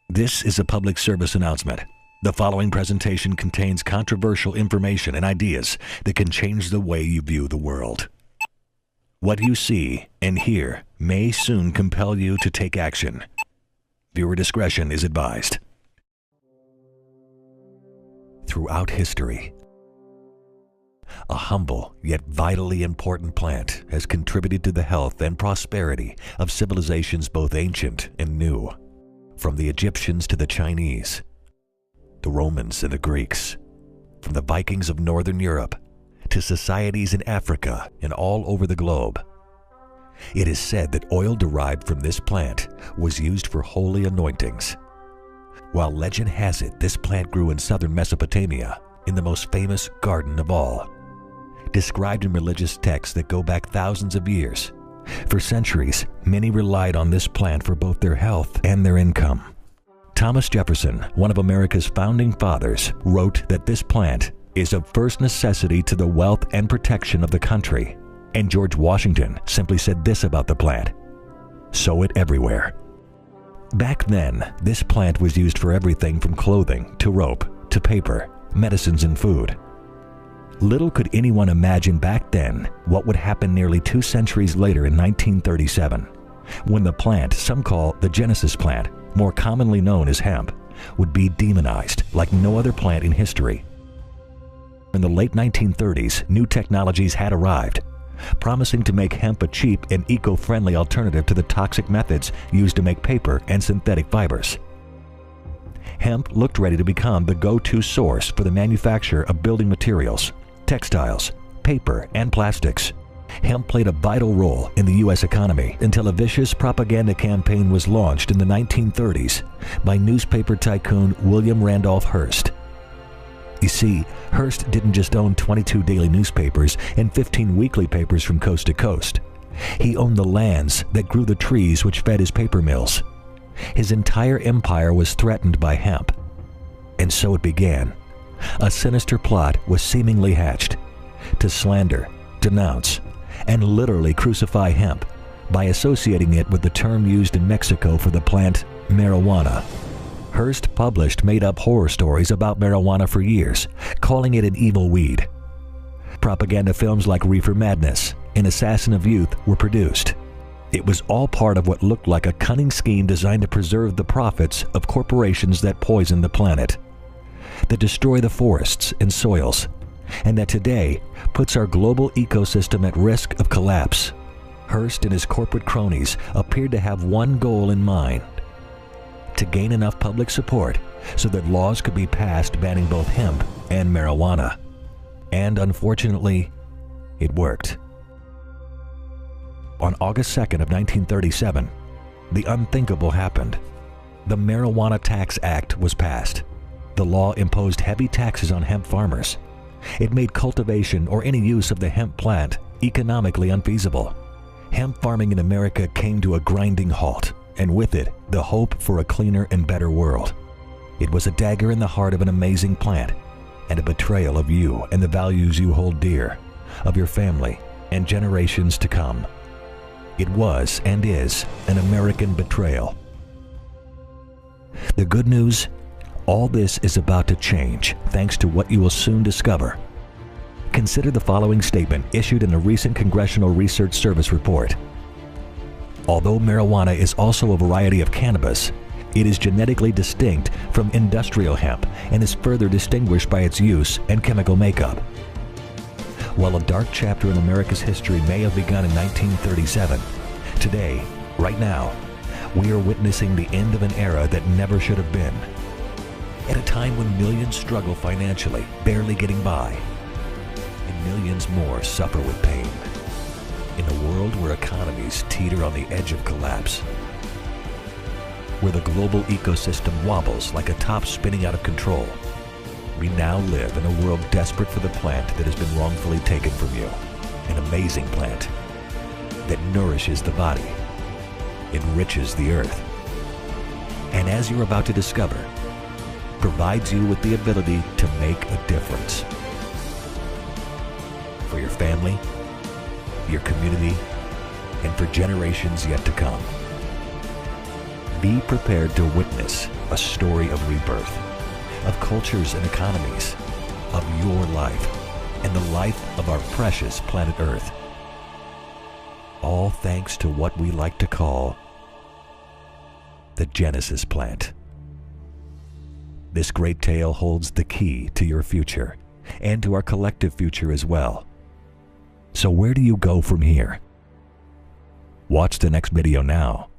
This is a public service announcement. The following presentation contains controversial information and ideas that can change the way you view the world. What you see and hear may soon compel you to take action. Viewer discretion is advised. Throughout history, a humble yet vitally important plant has contributed to the health and prosperity of civilizations both ancient and new. From the Egyptians to the Chinese, the Romans and the Greeks, from the Vikings of Northern Europe to societies in Africa and all over the globe. It is said that oil derived from this plant was used for holy anointings. While legend has it this plant grew in southern Mesopotamia in the most famous garden of all. Described in religious texts that go back thousands of years. For centuries, many relied on this plant for both their health and their income. Thomas Jefferson, one of America's founding fathers, wrote that this plant is of first necessity to the wealth and protection of the country. And George Washington simply said this about the plant: sow it everywhere. Back then, this plant was used for everything from clothing to rope to paper, medicines and food. Little could anyone imagine back then what would happen nearly 2 centuries later in 1937, when the plant some call the Genesis plant, more commonly known as hemp, would be demonized like no other plant in history. In the late 1930s, new technologies had arrived, promising to make hemp a cheap and eco-friendly alternative to the toxic methods used to make paper and synthetic fibers. Hemp looked ready to become the go-to source for the manufacture of building materials, textiles, paper, and plastics. Hemp played a vital role in the U.S. economy until a vicious propaganda campaign was launched in the 1930s by newspaper tycoon William Randolph Hearst. You see, Hearst didn't just own 22 daily newspapers and 15 weekly papers from coast to coast. He owned the lands that grew the trees which fed his paper mills. His entire empire was threatened by hemp. And so it began. A sinister plot was seemingly hatched to slander, denounce, and literally crucify hemp by associating it with the term used in Mexico for the plant marijuana. Hearst published made-up horror stories about marijuana for years, calling it an evil weed. Propaganda films like Reefer Madness and Assassin of Youth were produced. It was all part of what looked like a cunning scheme designed to preserve the profits of corporations that poison the planet, that destroy the forests and soils, and that today puts our global ecosystem at risk of collapse. Hearst and his corporate cronies appeared to have one goal in mind: to gain enough public support so that laws could be passed banning both hemp and marijuana. And unfortunately, it worked. On August 2nd of 1937, the unthinkable happened. The Marijuana Tax Act was passed. The law imposed heavy taxes on hemp farmers. It made cultivation or any use of the hemp plant economically unfeasible. Hemp farming in America came to a grinding halt, and with it, the hope for a cleaner and better world. It was a dagger in the heart of an amazing plant, and a betrayal of you and the values you hold dear, of your family and generations to come. It was and is an American betrayal. The good news? All this is about to change thanks to what you will soon discover. Consider the following statement issued in a recent Congressional Research Service report. Although marijuana is also a variety of cannabis, it is genetically distinct from industrial hemp and is further distinguished by its use and chemical makeup. While a dark chapter in America's history may have begun in 1937, today, right now, we are witnessing the end of an era that never should have been. At a time when millions struggle financially, barely getting by, and millions more suffer with pain. In a world where economies teeter on the edge of collapse, where the global ecosystem wobbles like a top spinning out of control, we now live in a world desperate for the plant that has been wrongfully taken from you. An amazing plant that nourishes the body, enriches the earth, and as you're about to discover, provides you with the ability to make a difference. For your family, your community, and for generations yet to come. Be prepared to witness a story of rebirth, of cultures and economies, of your life and the life of our precious planet Earth. All thanks to what we like to call the Genesis plant. This great tale holds the key to your future and to our collective future as well. So where do you go from here? Watch the next video now